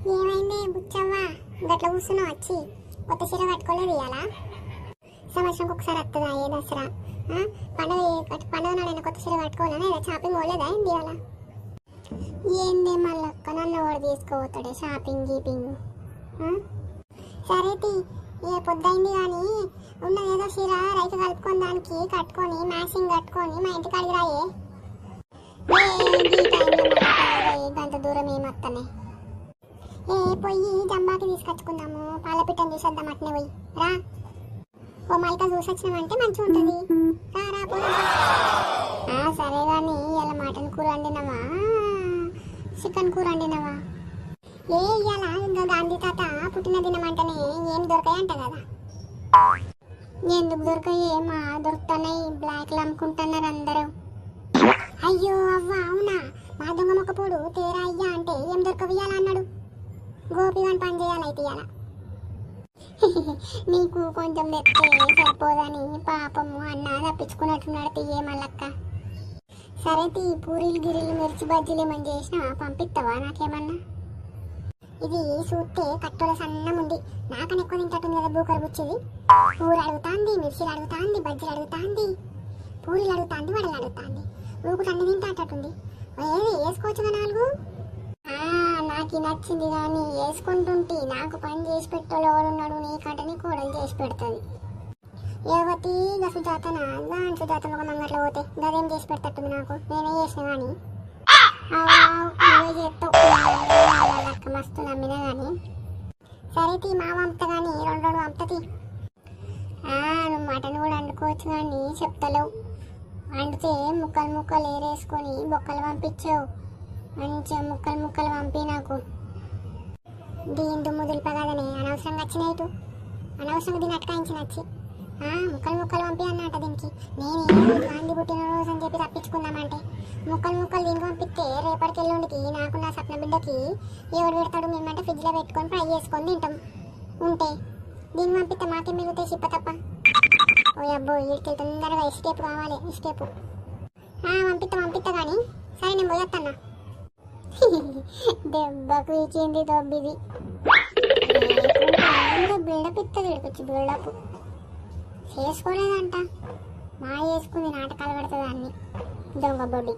ఏమైంది బుచ్చవ్వా, గట్ల కూర్చున్నావు వచ్చి? కొత్త చీర కట్టుకోలేదు ఇవాళ? సంవత్సరంకి ఒకసారి వస్తుందా ఏ దసరా? పండుగ నాడైనా కొత్త చీర కట్టుకోవాలని షాపింగ్ పోలేదా ఏంది ఇవాళ? ఏంది మళ్ళక్క నన్ను ఎవరు తీసుకోపోతాడే షాపింగ్ గీపింగ్? సరే తీ, ఏ పొద్దైంది కానీ ఉన్నది ఏదో చీర రైతు కలుపుకొని దానికి కట్టుకొని మ్యాచింగ్ కట్టుకొని మా ఇంటికి అడిగిరాయే. గంట దూరం ఏమత్తనే? ఏ పొయ్యి జంబాకి తీసుకొచ్చుకుందాము, పాలపిట్టని చూసేద్దాం అట్నే పోయి రా. ఓ మైక చూసొచ్చినామంటే మంచిగా ఉంటుంది. రా రా పోయి. సరే కానీ ఇలా మటన్ కూర వండినవా చికెన్ కూర వండినవా? ఏ ఇయ్యాల ఇంకా గాంధీ తాత పుట్టిన దినమంటేనే ఏం దొరకాయంట కదా. ఎందుకు దొరకాయి? మా దొరుకుతున్నాయి, బ్లాక్లు అమ్ముకుంటున్నారు అందరూ. అయ్యో అవ్వ అవునా? మా దొంగ మొక్కపోడు తేరా అయ్యా అంటే ఏం దొరకవియాల అన్నాడు. గోపిగాని పని చేయాలైతే ఇయ్యాల. నీకు కొంచెం తెస్తే సరిపోదని పాపము అన్న తప్పించుకున్నట్టున్నాడు తీయే మల్లక్క. సరే తీ, పూరీలు గిరీలు మిర్చి బజ్జీలు ఏమని చేసినా పంపిస్తావా నాకేమన్నా? ఇది చూస్తే కట్టోల సన్నం ఉంది, నాకని ఎక్కువ తింటట్టుంది కదా బూకరు బుచ్చిది. పూరి అడుగుతాంది, మిర్చిలు అడుగుతాంది, బజ్జీలు అడుగుతాంది, పూరీలు అడుగుతాంది, వడలు అడుగుతాంది. ఊపుకు అన్ని తింటాటట్టుంది. ఏది వేసుకోవచ్చుగా నాలుగు? నాకు నచ్చింది కానీ వేసుకుంటుంటే నాకు పని చేసి పెట్టోళ్ళు ఎవరున్నాడు? నీకంటే కూడలు చేసి పెడుతుంది. ఏవతి సుజాతన దాని సుజాత ఒక మంగట్లో పోతే గదేం చేసి పెడతట్టుంది నాకు. నేనే చేసిన కానీ నువ్వే చేస్తావు మస్తు నమ్మినా కానీ. సరే తీ, మా వంపుతా కానీ రెండు రెండు వంపుతీ. నువ్వు మటన్ కూడా వండుకోవచ్చు కానీ చెప్తలేవు. వండితే ముక్కలు ముక్కలు ఏరేసుకొని బొక్కలు పంపించావు. మంచిగా ముక్కలు ముక్కలు పంపి నాకు. దీని దుమ్ము దులిపగదనే అనవసరంగా వచ్చినాయిటు, అనవసరంగా దీని అటకాయించి నచ్చి ముక్కలు ముక్కలు పంపి అన్నట దీనికి. నేనే గాంధీ పుట్టినరోజు అని చెప్పి తప్పించుకుందామంటే ముక్కలు ముక్కలు దీనికి పంపిస్తే రేపటికి ఎల్లుండికి నాకు నా సప్న బిడ్డకి ఎవరు పెడతాడు? మేమంటే ఫ్రిడ్జ్లో పెట్టుకొని ఫ్రై చేసుకొని తింటాం. ఉంటే దీన్ని పంపిస్తే మాకేం మిగులుతాయి చిప్ప తప్ప. ఓ అబ్బో, వీడికి తొందరగా ఎస్కేప్ కావాలి, ఎస్కేప్. పంపిస్తా కానీ. సరే నేను పోయేస్తాను. దెబ్బకు ఇచ్చింది దొబ్బిది. బిల్డప్ ఇస్తుంది వీడికొచ్చి, బిల్డప్ చేసుకోలేదంట. మా చేసుకుంది నాటకాలు పెడుతుంది అన్ని దొంగ బొడ్డి.